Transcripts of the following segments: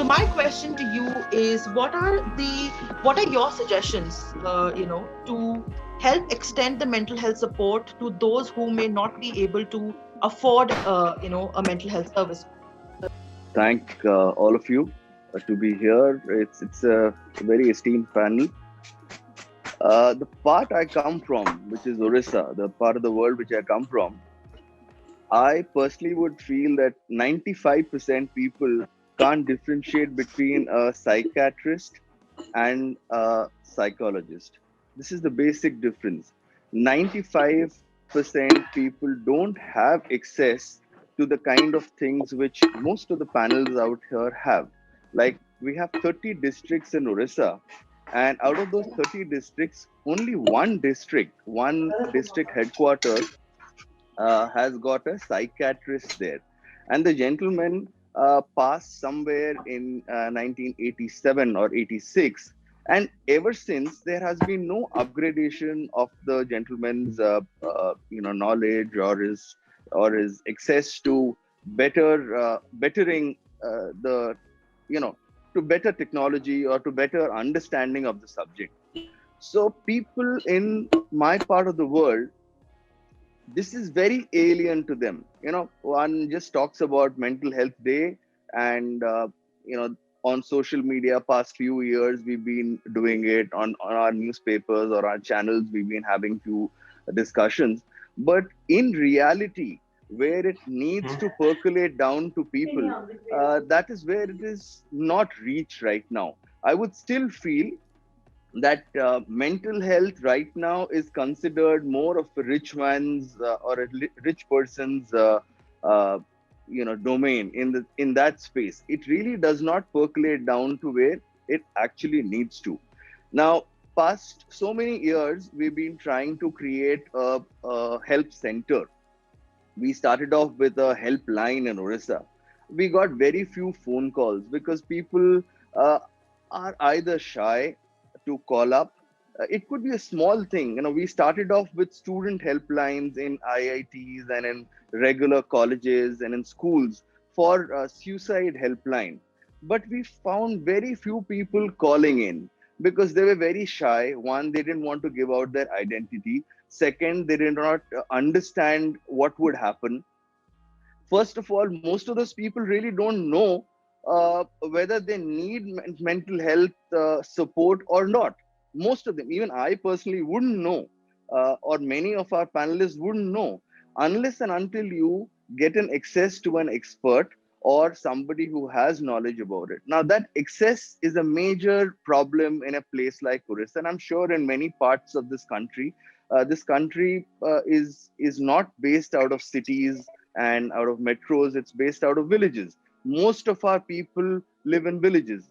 So my question to you is, what are your suggestions, to help extend the mental health support to those who may not be able to afford, a mental health service? Thank all of you to be here. It's a very esteemed panel. The part I come from, which is Orissa, the part of the world which I come from, I personally would feel that 95% people can't differentiate between a psychiatrist and a psychologist. This is the basic difference. 95% people don't have access to the kind of things which most of the panels out here have. Like, we have 30 districts in Orissa, and out of those 30 districts, only one district headquarter has got a psychiatrist there. And the gentleman passed somewhere in 1987 or 86. And ever since, there has been no upgradation of the gentleman's knowledge or his access to bettering the you know to better technology or to better understanding of the subject. So people in my part of the world, this is very alien to them. One just talks about mental health day, and on social media, past few years, we've been doing it on our newspapers or our channels. We've been having few discussions, but in reality, where it needs to percolate down to people, that is where it is not reached right now. I would still feel that mental health right now is considered more of a rich man's or a rich person's uh, domain. In that space, it really does not percolate down to where it actually needs to. Now, past so many years, we've been trying to create a help center. We started off with a helpline in Orissa. We got very few phone calls because people uh, are either shy to call up. It could be a small thing. We started off with student helplines in IITs and in regular colleges and in schools for suicide helpline. But we found very few people calling in because they were very shy. One, they didn't want to give out their identity. Second, they did not understand what would happen. First of all, most of those people really don't know whether they need mental health support or not. Most of them, even I personally wouldn't know, or many of our panelists wouldn't know, unless and until you get an access to an expert or somebody who has knowledge about it. Now, that access is a major problem in a place like Orissa, and I'm sure in many parts of this country. This country is not based out of cities and out of metros. It's based out of villages. Most of our people live in villages,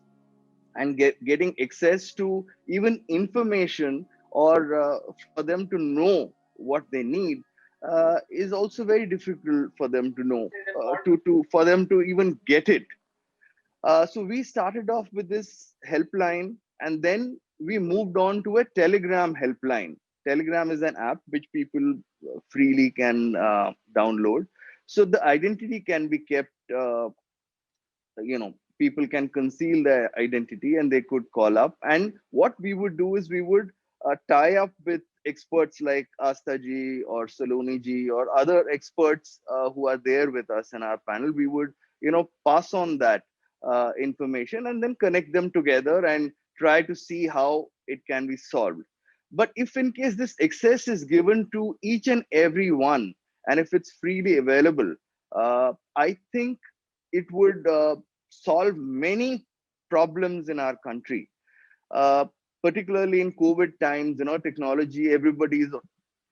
and getting access to even information or for them to know what they need is also very difficult for them to know, to for them to even get it. So we started off with this helpline, and then we moved on to a Telegram helpline. Telegram is an app which people freely can download. So the identity can be kept. People can conceal their identity, and they could call up. And what we would do is we would tie up with experts like Astaji or Saloni ji or other experts who are there with us in our panel. We would pass on that information and then connect them together and try to see how it can be solved. But if in case this access is given to each and every one, and if it's freely available, I think it would solve many problems in our country. Uh, Particularly in COVID times, technology, everybody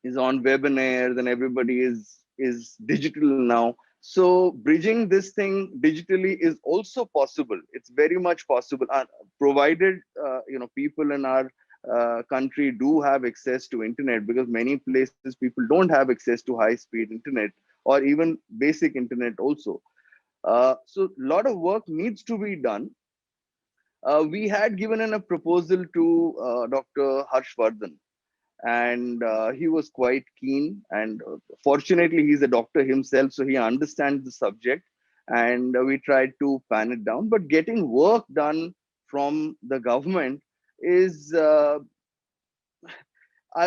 is on webinars and everybody is digital now. So bridging this thing digitally is also possible. It's very much possible, provided people in our country do have access to internet, because many places people don't have access to high speed internet or even basic internet also. So a lot of work needs to be done. We had given in a proposal to Dr. Harshvardhan, and he was quite keen. And fortunately, he's a doctor himself, so he understands the subject. and we tried to pan it down. But getting work done from the government is, I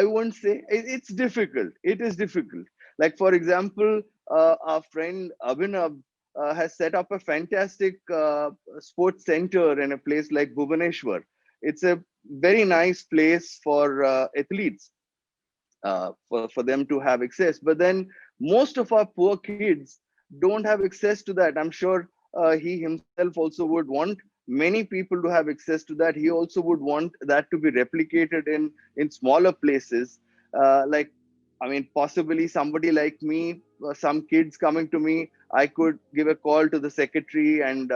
won't say it's difficult. It is difficult. Like, for example, our friend Abhinav has set up a fantastic sports center in a place like Bhubaneswar. It's a very nice place for athletes, for them to have access. But then most of our poor kids don't have access to that. I'm sure he himself also would want many people to have access to that. He also would want that to be replicated in smaller places. Like, I mean, possibly somebody like me, some kids coming to me, I could give a call to the secretary and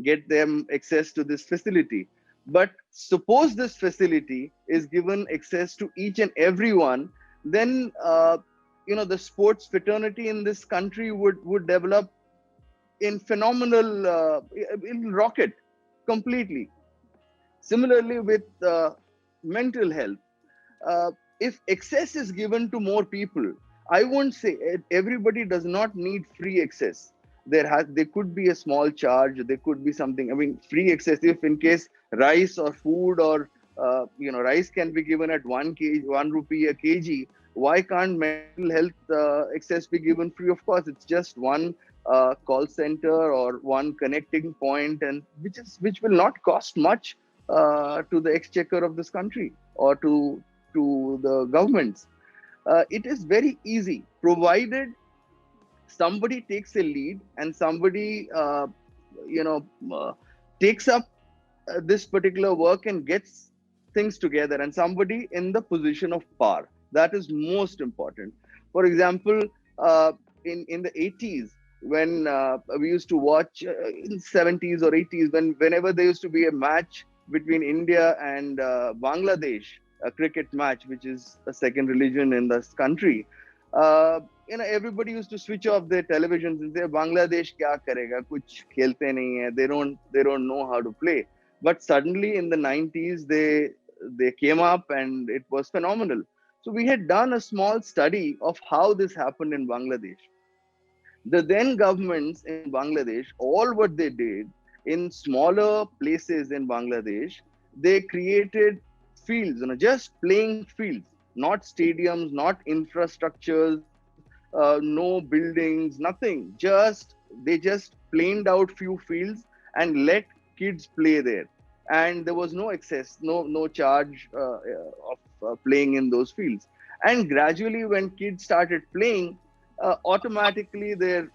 get them access to this facility. But suppose this facility is given access to each and everyone, then the sports fraternity in this country would develop in phenomenal, in rocket completely. Similarly with mental health, uh, if access is given to more people, I won't say everybody does not need free access. There could be a small charge, there could be something. I mean, free access, if in case rice or food or rice can be given at 1 rupee a kg, why can't mental health access be given free? Of course, it's just one call center or one connecting point, and which will not cost much to the exchequer of this country or to the governments. It is very easy, provided somebody takes a lead and somebody you know uh, takes up this particular work and gets things together, and somebody in the position of power. That is most important. For example, in the 80s, when we used to watch, in 70s or 80s, whenever there used to be a match between India and Bangladesh, a cricket match, which is a second religion in this country, uh, everybody used to switch off their televisions and say, Bangladesh kya karega, kuch khelte nahi hai, they don't know how to play. But suddenly in the 90s, they came up and it was phenomenal. So we had done a small study of how this happened in Bangladesh. The then governments in Bangladesh, all what they did in smaller places in Bangladesh, they created fields, just playing fields, not stadiums, not infrastructures, no buildings, nothing. They just planed out few fields and let kids play there, and there was no access, no charge of playing in those fields. And gradually, when kids started playing, automatically the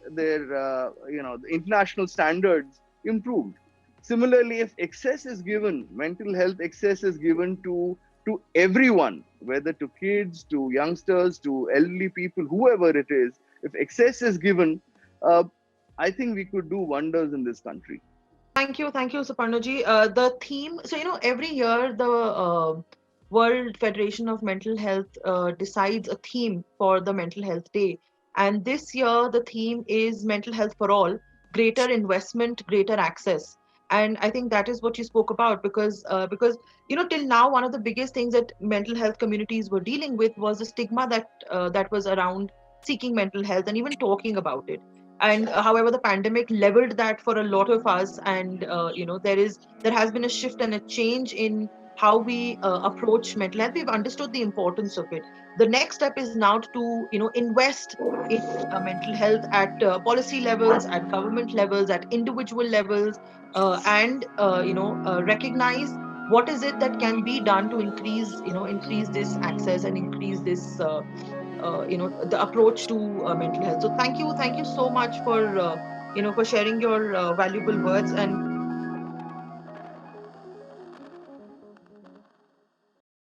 international standards improved. Similarly, if access is given, mental health access is given to everyone, whether to kids, to youngsters, to elderly people, whoever it is, if access is given, uh, I think we could do wonders in this country. Thank you, Suparnoji. The theme, so every year the World Federation of Mental Health decides a theme for the Mental Health Day, and this year the theme is mental health for all, greater investment, greater access. And I think that is what you spoke about, because till now one of the biggest things that mental health communities were dealing with was the stigma that was around seeking mental health and even talking about it. And however, the pandemic leveled that for a lot of us, and there has been a shift and a change in how we approach mental health. We've understood the importance of it. The next step is now to invest in mental health at policy levels, at government levels, at individual levels, and recognize what is it that can be done to increase this access and increase this the approach to mental health. So thank you so much for for sharing your valuable words. And